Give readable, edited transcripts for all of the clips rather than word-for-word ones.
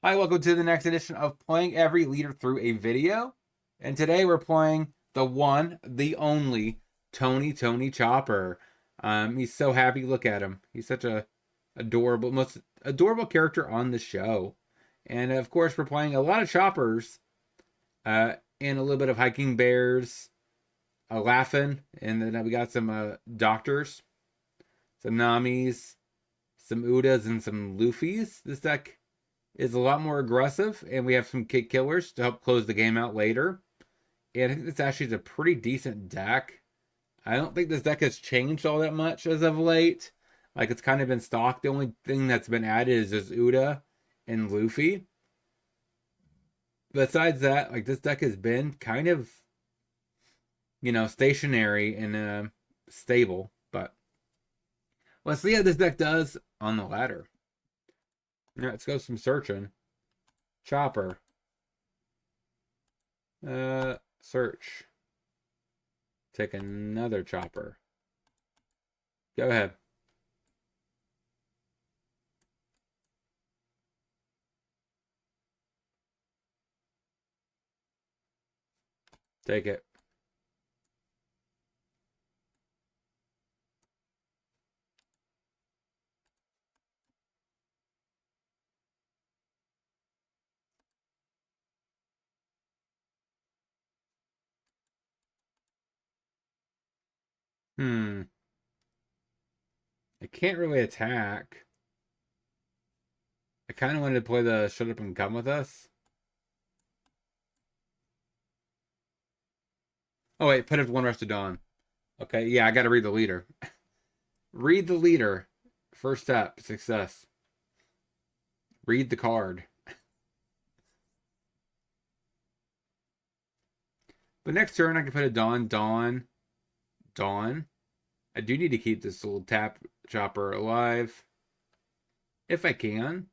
Hi, welcome to the next edition of Playing Every Leader Through a Video. And today we're playing the one, the only Tony Chopper. He's so happy. Look at him. He's such a adorable, most adorable character on the show. And of course, we're playing a lot of choppers, and a little bit of hiking bears, laughing, and then we got some doctors, some Namis, some Udas, and some Luffys. This deck is a lot more aggressive, and we have some kick killers to help close the game out later. And I think this actually is a pretty decent deck. I don't think this deck has changed all that much as of late. Like, it's kind of been stock. The only thing that's been added is just Uda and Luffy. Besides that, like, this deck has been kind of, stationary and stable. But let's see how this deck does on the ladder. All right, let's go some searching. Chopper. Search. Take another chopper. Go ahead. Take it. Hmm. I can't really attack. I kind of wanted to play the shut up and come with us. Oh, wait. Put it one rest of dawn. Okay. Yeah, I got to read the leader. Read the leader. First step, success. Read the card. But next turn, I can put a dawn. I do need to keep this little tap chopper alive. If I can.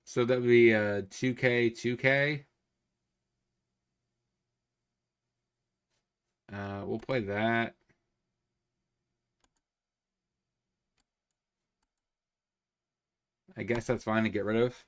So that would be a 2K, 2K. We'll play that. I guess that's fine to get rid of.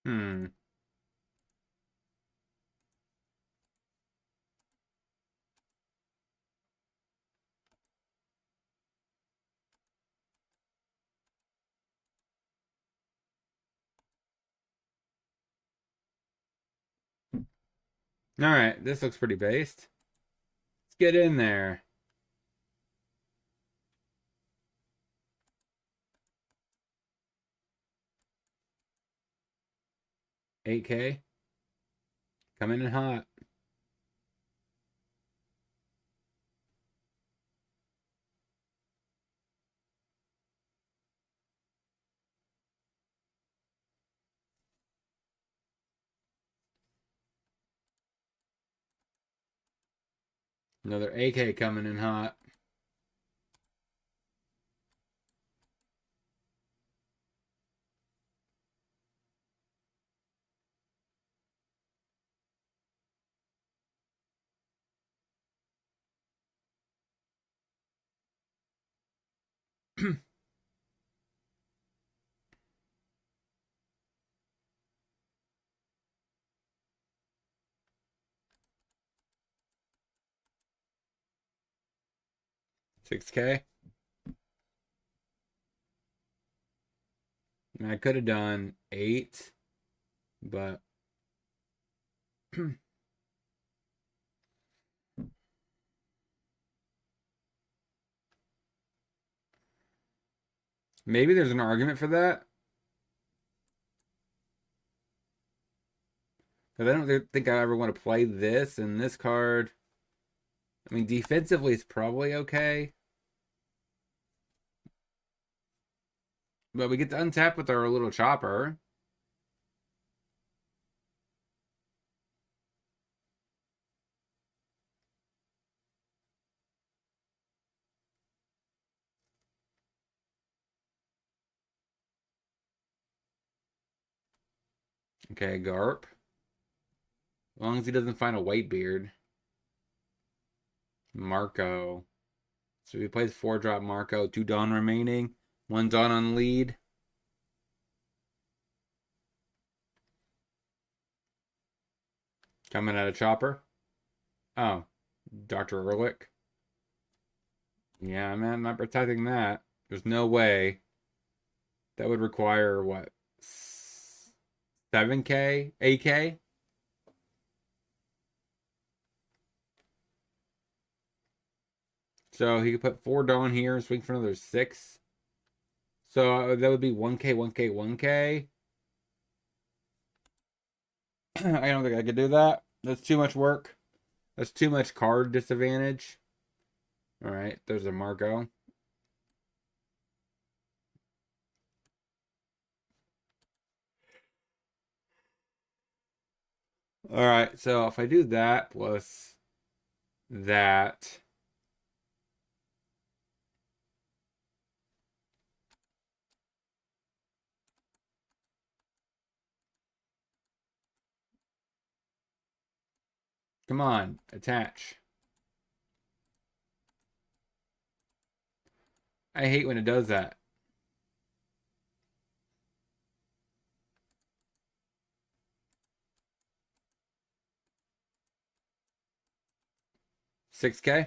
Hmm. All right. This looks pretty based. Let's get in there. AK. Coming in hot. Another AK coming in hot. 6K. I could have done 8, but maybe there's an argument for that. Because I don't think I ever want to play this and this card. I mean, defensively, it's probably okay. But we get to untap with our little chopper. Okay, Garp. As long as he doesn't find a white beard. Marco. So he plays 4-drop Marco. 2 Dawn remaining. 1 Dawn on lead. Coming out of Chopper. Oh, Dr. Ehrlich. Yeah, man, I'm not protecting that. There's no way. That would require, what, 7K? 8K? So he could put 4 Dawn here and swing for another 6. So that would be 1K, 1K, 1K. I don't think I could do that. That's too much work. That's too much card disadvantage. All right, there's a Marco. All right, so if I do that plus that, come on, attach. I hate when it does that. $6K?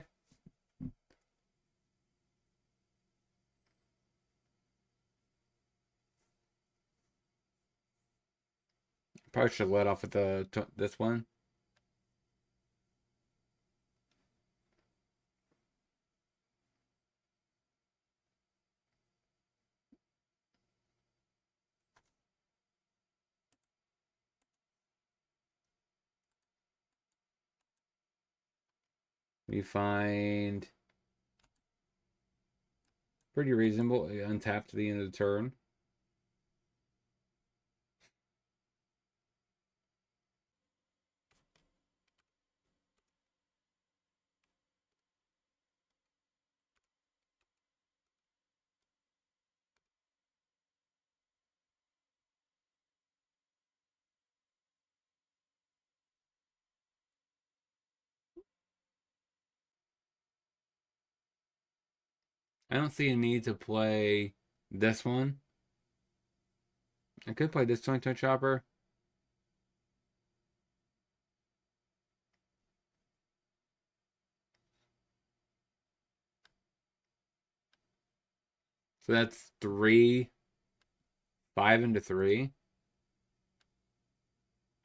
Probably should have let off with this one. We find pretty reasonable. Untap to the end of the turn. I don't see a need to play this one. I could play this 20 chopper. So that's 3, 5 into 3.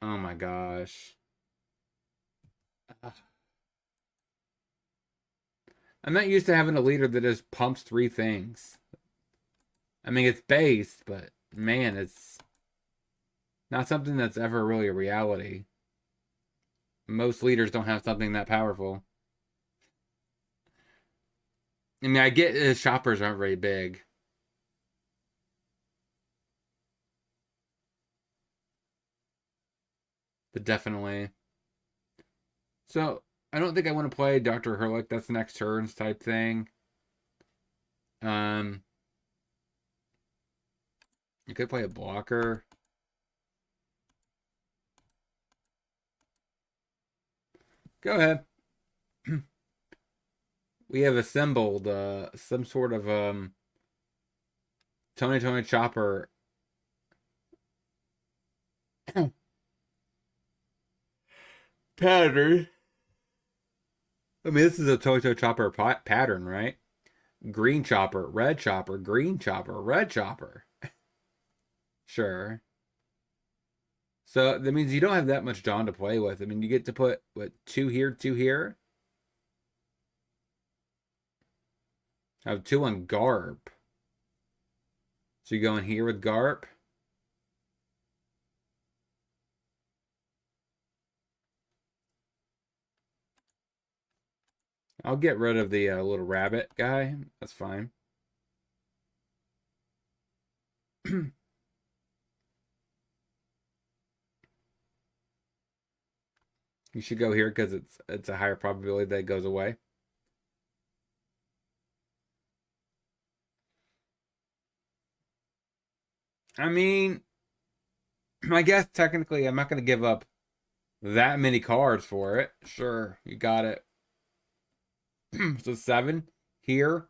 Oh my gosh. I'm not used to having a leader that just pumps 3 things. I mean, it's base, but man, it's not something that's ever really a reality. Most leaders don't have something that powerful. I mean, I get his shoppers aren't very big. But definitely. So, I don't think I want to play Dr. Herlick. That's next turns type thing. Um, you could play a blocker. Go ahead. We have assembled some sort of Tony Chopper pattern. I mean, this is a Tony Chopper pattern, right? Green chopper, green chopper, red chopper. Sure. So that means you don't have that much Dawn to play with. I mean, you get to put what 2 here, 2 here. I have 2 on Garp. So you go in here with Garp. I'll get rid of the little rabbit guy. That's fine. You should go here because it's a higher probability that it goes away. I mean, I guess technically I'm not going to give up that many cards for it. Sure, you got it. So 7 here.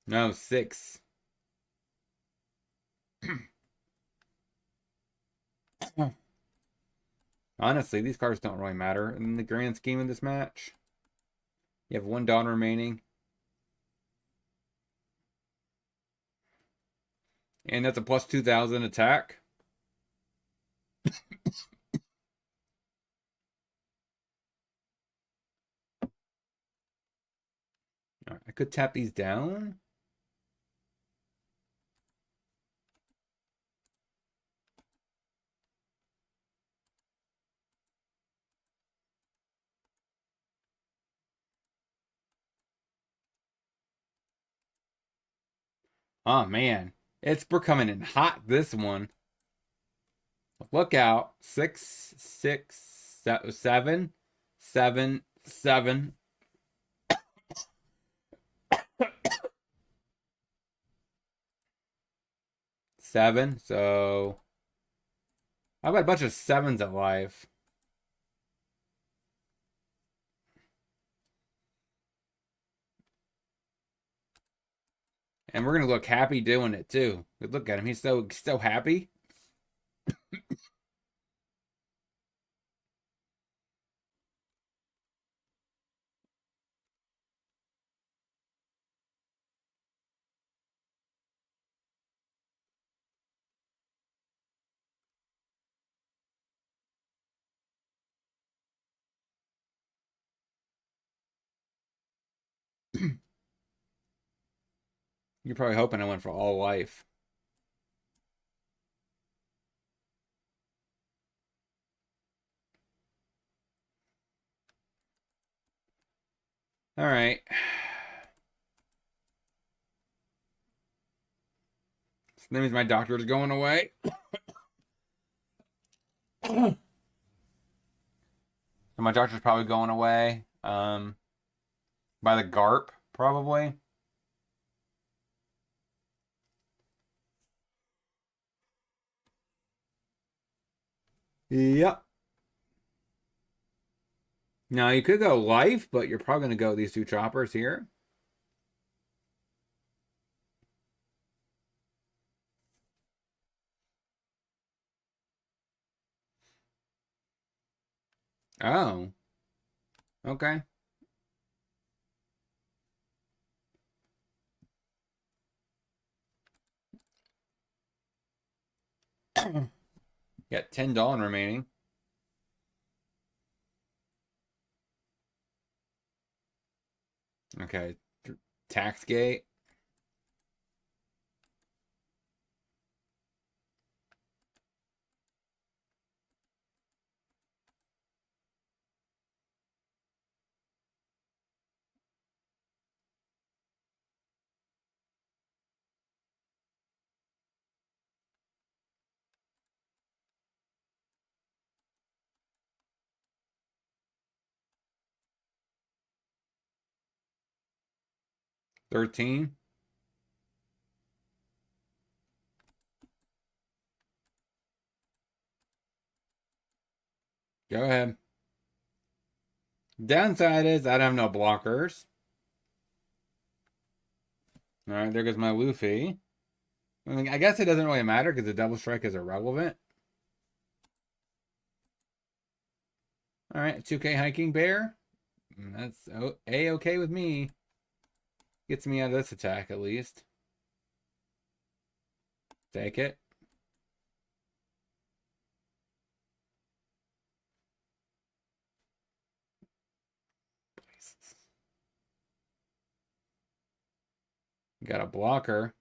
No, 6. Honestly, these cards don't really matter in the grand scheme of this match. You have 1 Dawn remaining. And that's a plus 2,000 attack. I could tap these down. Oh man, we're coming in hot this one. Look out. 6, 6, 7, 7, 7. 7. So I've got a bunch of 7s at life. And we're gonna look happy doing it too. Look at him. He's so happy. You're probably hoping I went for all life. All right. So that means my doctor's going away. So my doctor's probably going away. By the GARP, probably. Yep. Now you could go life, but you're probably gonna go these 2 choppers here. Oh. Okay. Got $10 remaining. Okay. Tax gate. $13. Go ahead. Downside is I don't have no blockers. All right, there goes my Luffy. I mean, I guess it doesn't really matter because the double strike is irrelevant. All right, 2K hiking bear. That's A-okay with me. Gets me out of this attack at least. Take it. Got a blocker.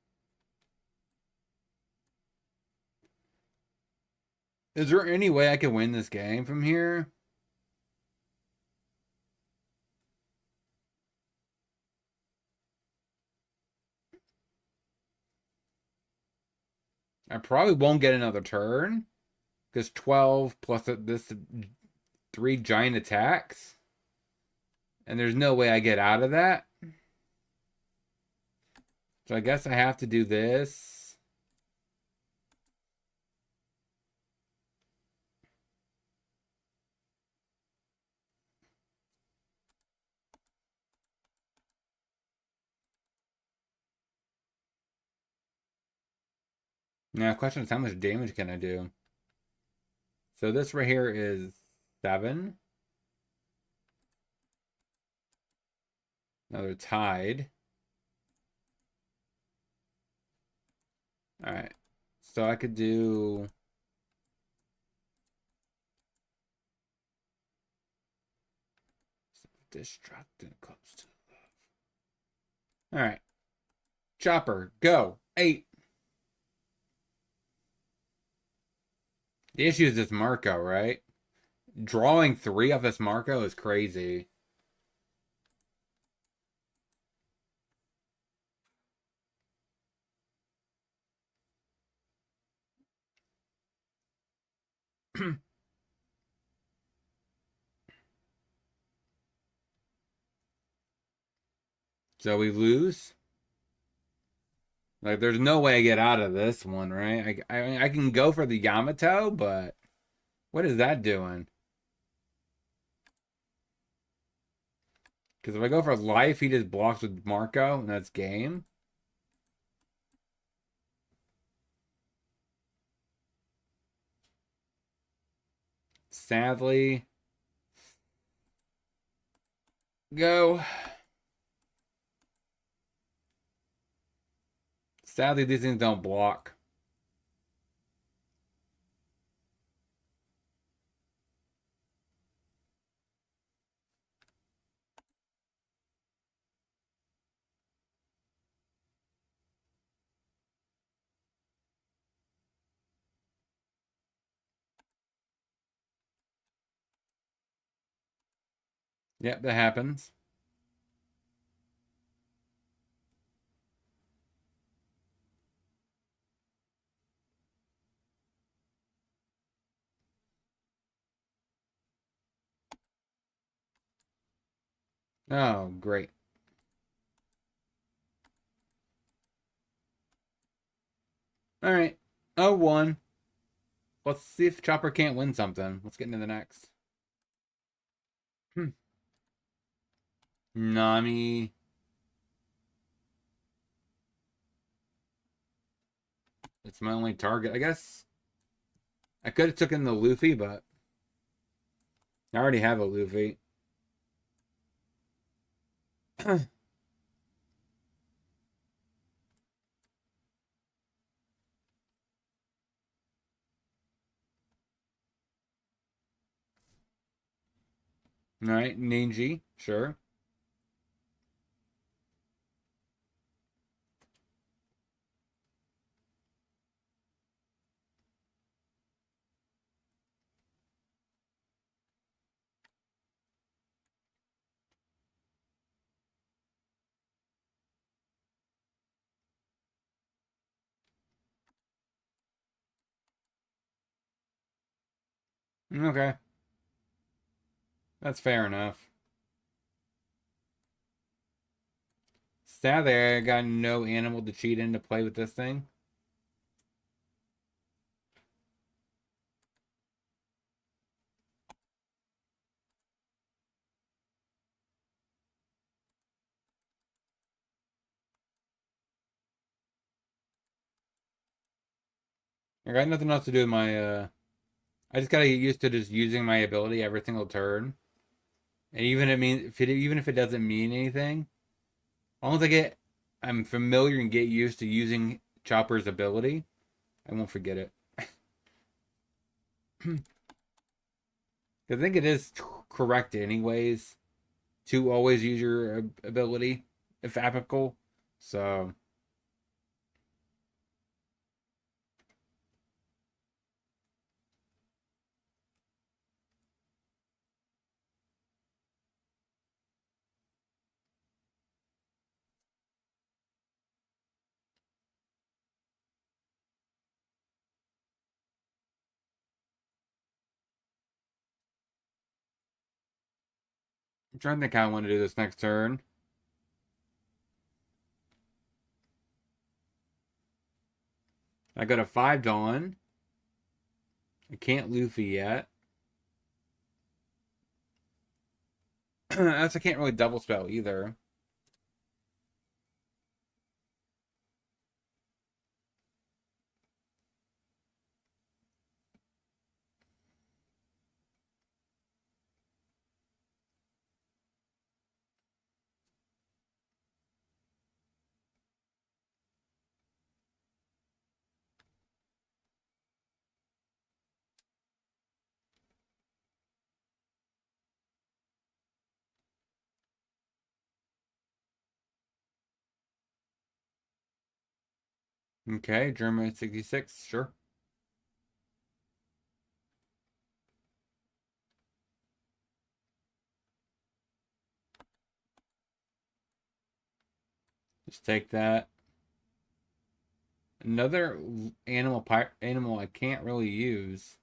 Is there any way I can win this game from here? I probably won't get another turn. Because 12 plus this 3 giant attacks. And there's no way I get out of that. So I guess I have to do this. Now, the question is how much damage can I do? So this right here is 7. Now they're tied. All right. So I could do destructive close to. All right. Chopper, go. 8. The issue is this Marco, right? Drawing 3 off this Marco is crazy. So we lose. Like, there's no way I get out of this one, right? I can go for the Yamato, but what is that doing? Because if I go for life, he just blocks with Marco, and that's game. Sadly, go. Sadly, these things don't block. Yep, that happens. Oh, great. All right. Oh, 1. Let's see if Chopper can't win something. Let's get into the next. Nami. It's my only target. I guess I could have taken the Luffy, but I already have a Luffy. All right, Ninji, sure. Okay, that's fair enough. Sadly, I got no animal to cheat in to play with this thing. I got nothing else to do with my. I just gotta get used to just using my ability every single turn, and even if it doesn't mean anything, as long as I'm familiar and get used to using Chopper's ability, I won't forget it. I think it is correct, anyways, to always use your ability if applicable. So, I'm trying to think how I want to do this next turn. I got a 5 Dawn. I can't Luffy yet. That's I can't really double spell either. Okay, German 66, sure. Just take that. Another animal I can't really use.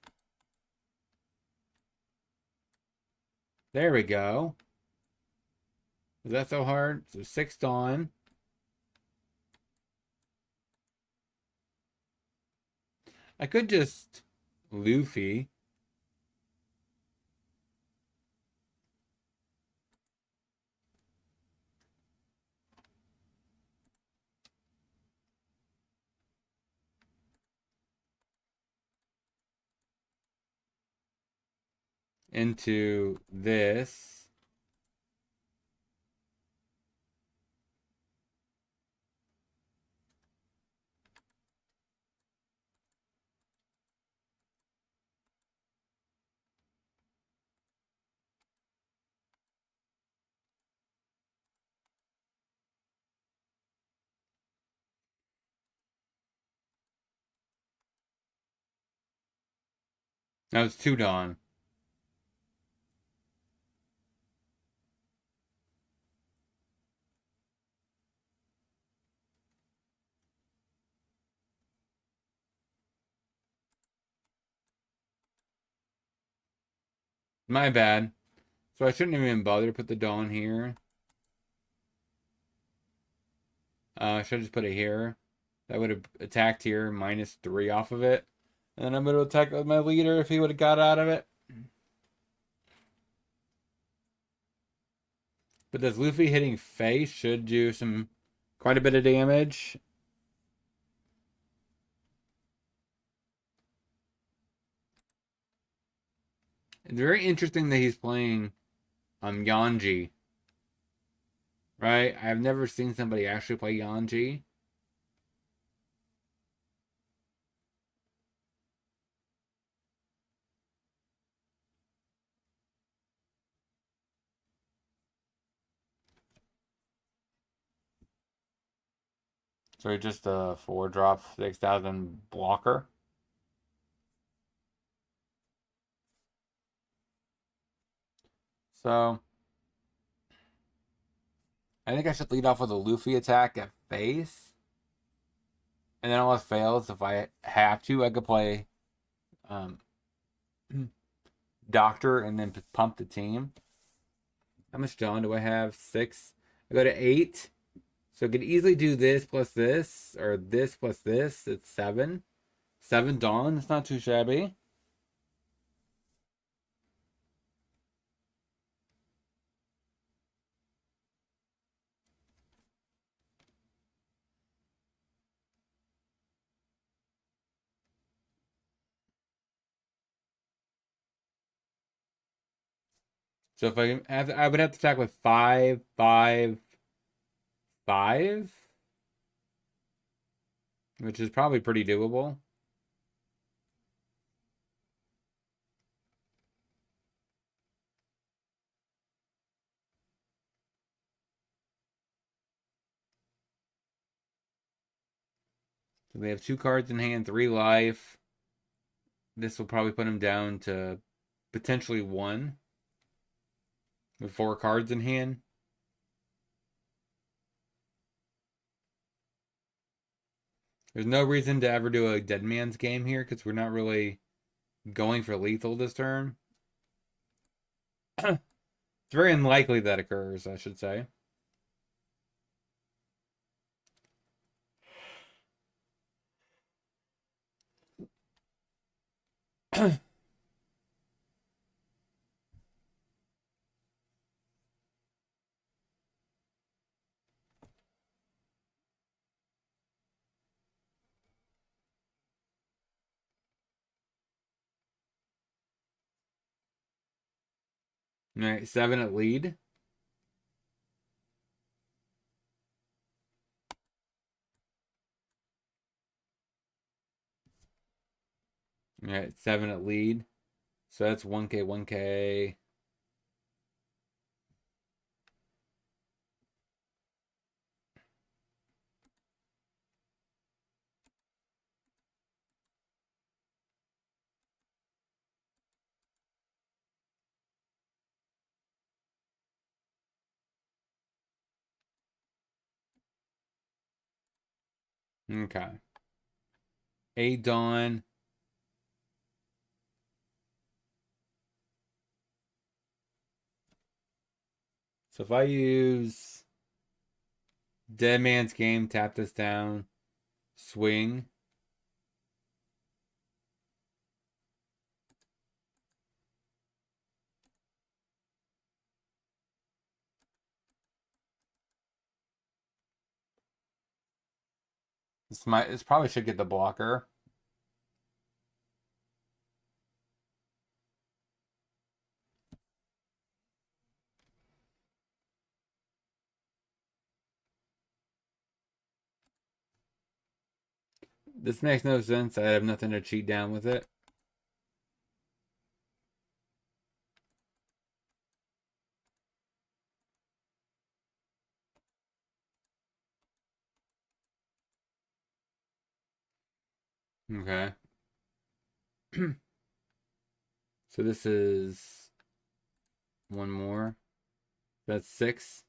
There we go. Is that so hard? So 6 Dawn. I could just Luffy. Into this. That was 2 Dawn. My bad. So I shouldn't even bother to put the Dawn here. I should just put it here. That would have attacked here, -3 off of it. And then I'm going to attack with my leader if he would have got out of it. But this Luffy hitting face should do quite a bit of damage. It's very interesting that he's playing Yanji. Right? I've never seen somebody actually play Yanji. So he just a 4-drop 6,000 blocker. So I think I should lead off with a Luffy attack at face. And then all it fails, if I have to, I could play um, Doctor and then pump the team. How much Dawn do I have? 6. I go to 8. So I could easily do this plus this, or this plus this. It's 7. 7 Dawn. It's not too shabby. So if I would have to attack with 5, 5, 5, which is probably pretty doable. So they have 2 cards in hand, 3 life. This will probably put him down to potentially 1 with 4 cards in hand. There's no reason to ever do a dead man's game here because we're not really going for lethal this turn. It's very unlikely that occurs, I should say. Alright, 7 at lead. Alright, 7 at lead. So that's 1K, 1K. Okay. A Dawn. So if I use Dead Man's Game, tap this down, swing. This probably should get the blocker. This makes no sense. I have nothing to cheat down with it. Okay. So this is one more. That's 6.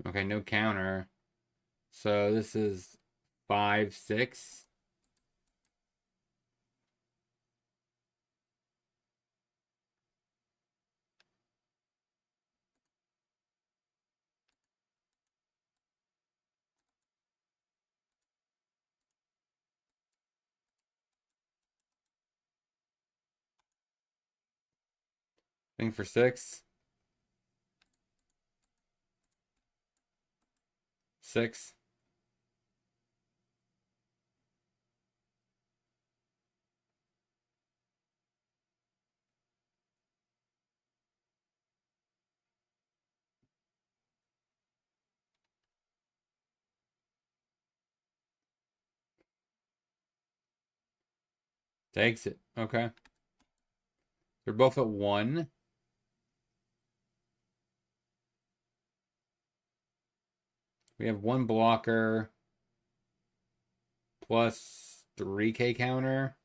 Okay, no counter. So this is 5, 6. Thing for 6. 6. Takes it. Okay. They're both at 1. We have 1 blocker plus 3K counter.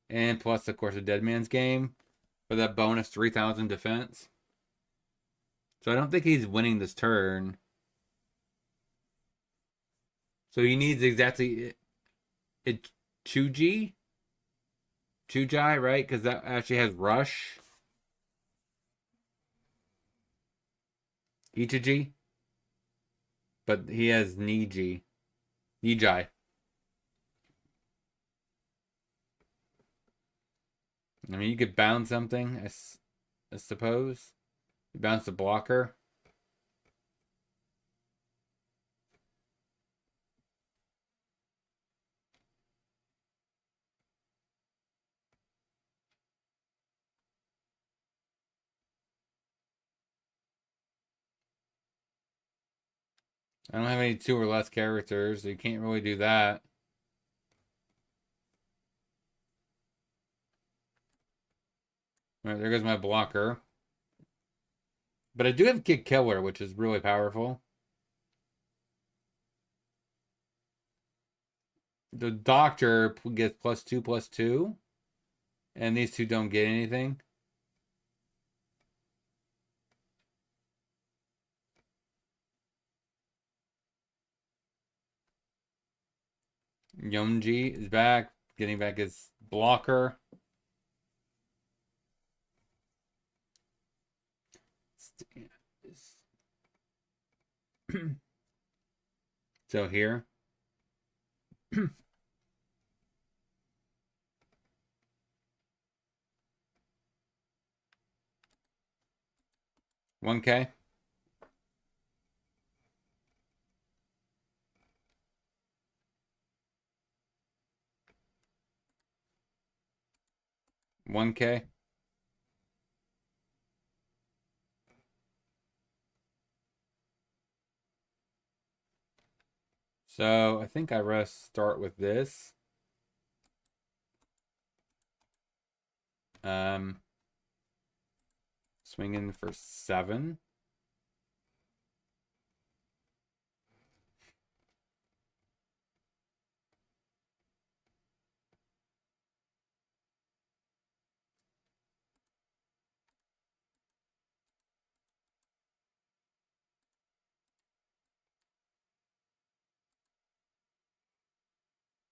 And plus, of course, a Dead Man's Game for that bonus 3,000 defense. So I don't think he's winning this turn. So he needs exactly it 2G? 2Jai, right? Because that actually has Rush. Ichiji. But he has Niji. Nijai. I mean, you could bounce something, I suppose. You bounce the blocker. I don't have any 2 or less characters, so you can't really do that. Alright, there goes my blocker. But I do have Kick Killer, which is really powerful. The Doctor gets +2/+2. And these two don't get anything. Yonji is back, getting back his blocker. So here. 1K. 1K. So I think I rest start with this. Swinging for 7.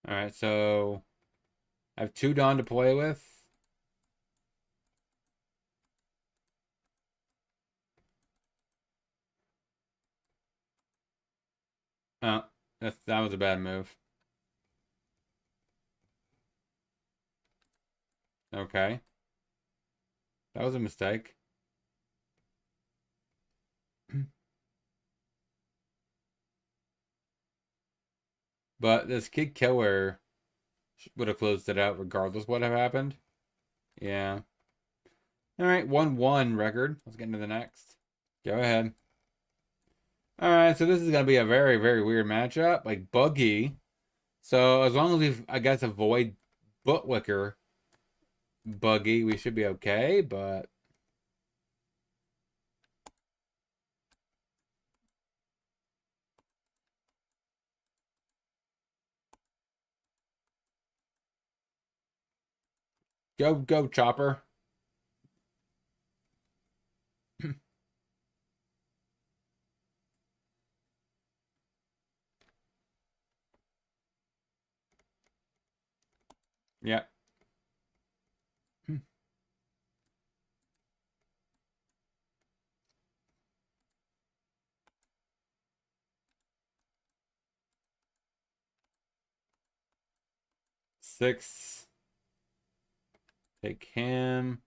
All right, so I have 2 Dawn to play with. Oh, that was a bad move. Okay. That was a mistake. But this Kid Killer would have closed it out regardless what had happened. Yeah. All right, 1-1 record. Let's get into the next. Go ahead. All right, so this is going to be a very, very weird matchup. Like Buggy. So as long as we, I guess, avoid Bootlicker Buggy, we should be okay. But go, Chopper. Yeah. 6. Take him.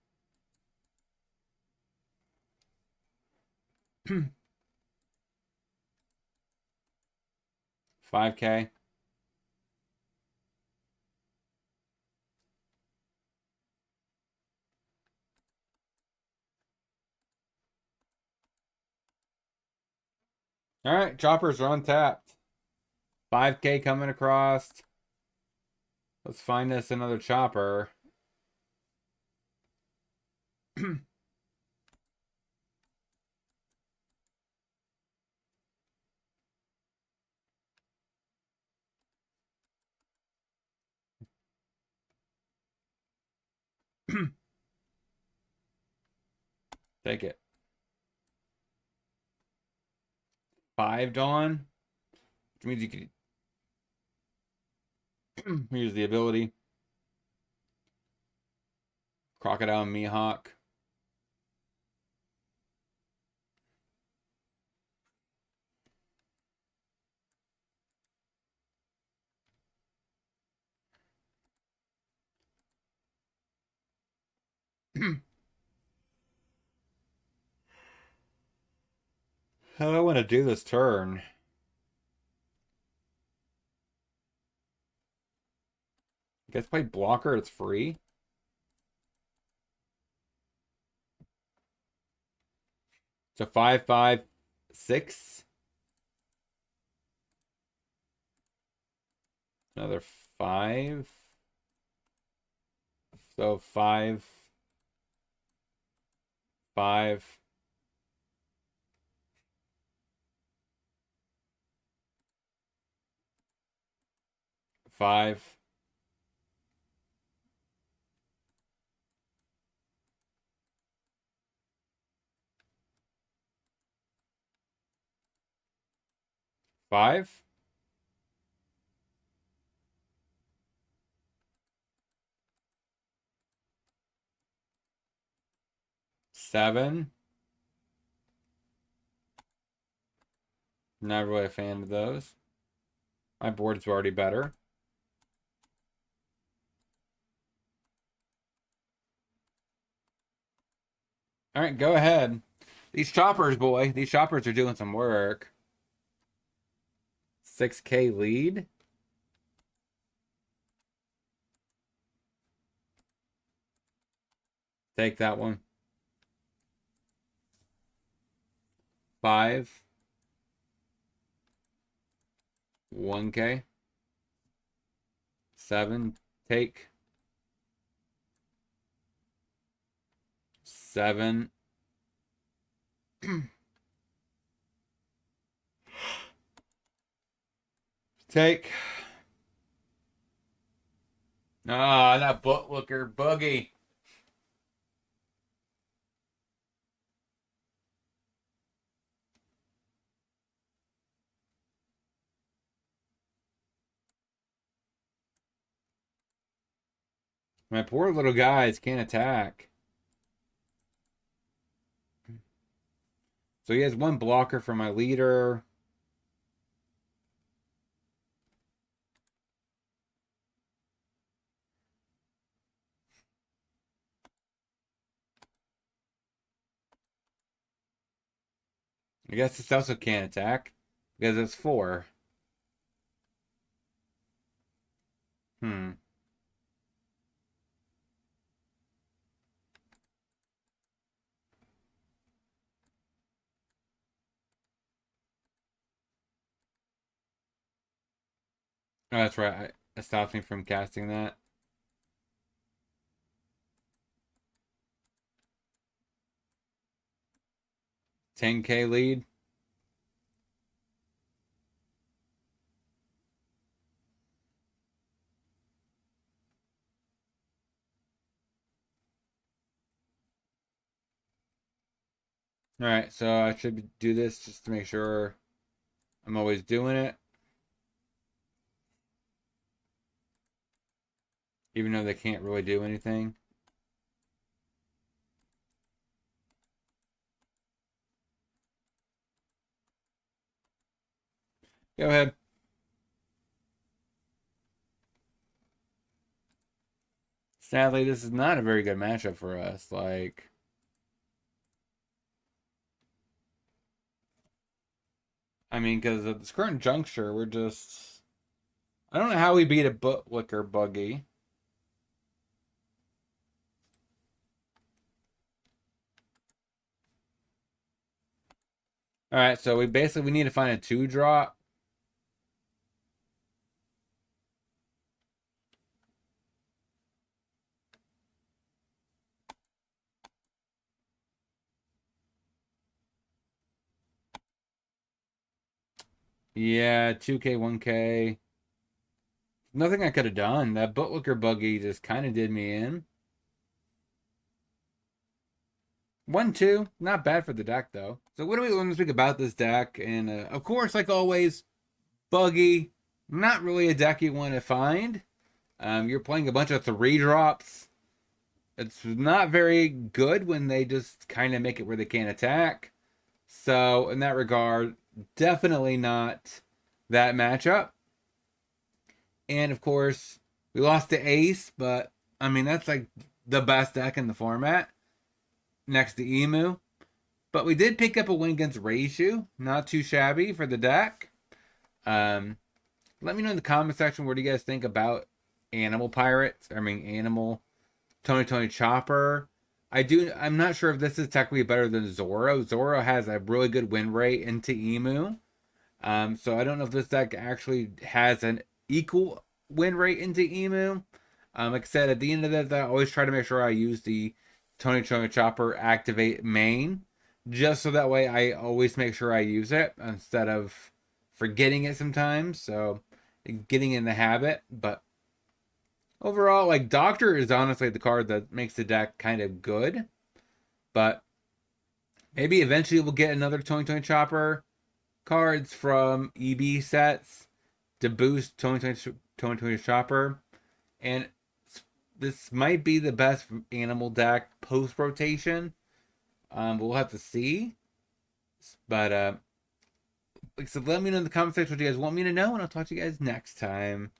5K. All right, choppers are untapped. 5K coming across. Let's find us another chopper. Take it. 5 Dawn, which means you can use the ability. Crocodile Mihawk. How do I want to do this turn? I guess play blocker, it's free. So 5-5-6. Another 5. So 5, 5, 5. 5. 7. Not really a fan of those. My board's already better. All right, go ahead. These choppers, boy. These choppers are doing some work. 6K lead. Take that one. 5. 1K. 7. Take. 7. Take. Ah, that bootlooker boogie. My poor little guys can't attack. So he has one blocker for my leader. I guess this also can't attack because it's 4. Hmm. Oh, that's right. It stopped me from casting that. 10K lead. All right, so I should do this just to make sure I'm always doing it, even though they can't really do anything. Go ahead. Sadly, this is not a very good matchup for us. Like, I mean, because at this current juncture, we're just. I don't know how we beat a bootlicker buggy. All right, so we need to find a 2-drop. Yeah, 2K, 1K. Nothing I could have done. That bootlicker buggy just kind of did me in. 1-2, not bad for the deck though. So what do we learn this week about this deck? And of course, like always, buggy. Not really a deck you want to find. You're playing a bunch of 3-drops. It's not very good when they just kind of make it where they can't attack. So in that regard, definitely not that matchup. And of course, we lost to Ace, but I mean that's like the best deck in the format next to Emu. But we did pick up a win against Reishu. Not too shabby for the deck. Um, Let me know in the comment section what do you guys think about Animal Pirates. I mean Animal Tony Chopper. I'm not sure if this is technically better than Zoro. Zoro has a really good win rate into Emu. So I don't know if this deck actually has an equal win rate into Emu. Like I said, at the end of that, I always try to make sure I use the Tony Chopper activate main, just so that way I always make sure I use it instead of forgetting it sometimes. So getting in the habit, but overall, like Doctor is honestly the card that makes the deck kind of good, but maybe eventually we'll get another Tony Chopper cards from EB sets to boost Tony Chopper, and this might be the best animal deck post rotation. We'll have to see, but like I said, let me know in the comment section what you guys want me to know, and I'll talk to you guys next time.